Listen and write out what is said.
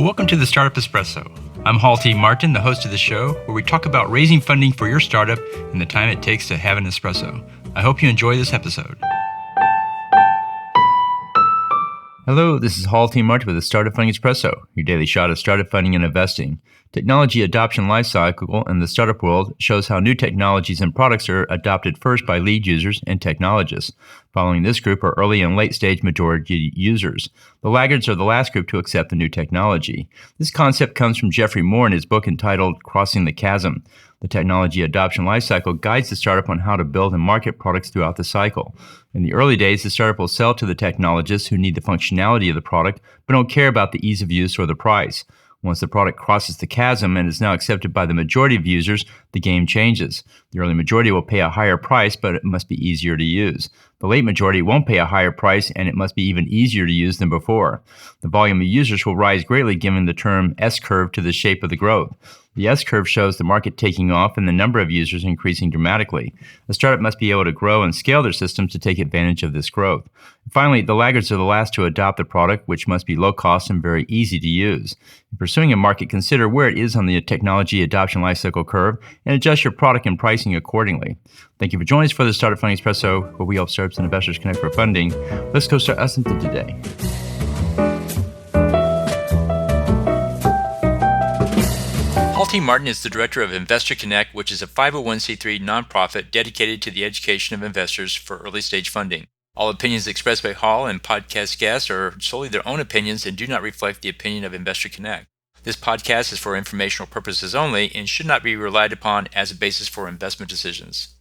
Welcome to the Startup Espresso. I'm Hall T. Martin, the host of the show, where we talk about raising funding for your startup and the time it takes to have an espresso. I hope you enjoy this episode. Hello, this is Hall T. Martin with the Startup Funding Espresso, your daily shot of startup funding and investing. Technology adoption lifecycle in the startup world shows how new technologies and products are adopted first by lead users and technologists. Following this group are early and late stage majority users. The laggards are the last group to accept the new technology. This concept comes from Geoffrey Moore in his book entitled Crossing the Chasm. The technology adoption lifecycle guides the startup on how to build and market products throughout the cycle. In the early days, the startup will sell to the technologists who need the functionality of the product but don't care about the ease of use or the price. Once the product crosses the chasm and is now accepted by the majority of users, the game changes. The early majority will pay a higher price, but it must be easier to use. The late majority won't pay a higher price, and it must be even easier to use than before. The volume of users will rise greatly given the term S-curve to the shape of the growth. The S-curve shows the market taking off and the number of users increasing dramatically. A startup must be able to grow and scale their systems to take advantage of this growth. Finally, the laggards are the last to adopt the product, which must be low cost and very easy to use. In pursuing a market, consider where it is on the technology adoption lifecycle curve and adjust your product and pricing accordingly. Thank you for joining us for the Startup Funding Espresso, where we help startups and investors connect for funding. Let's go start us into today. Hall T. Martin is the director of Investor Connect, which is a 501c3 nonprofit dedicated to the education of investors for early stage funding. All opinions expressed by Hall and podcast guests are solely their own opinions and do not reflect the opinion of Investor Connect. This podcast is for informational purposes only and should not be relied upon as a basis for investment decisions.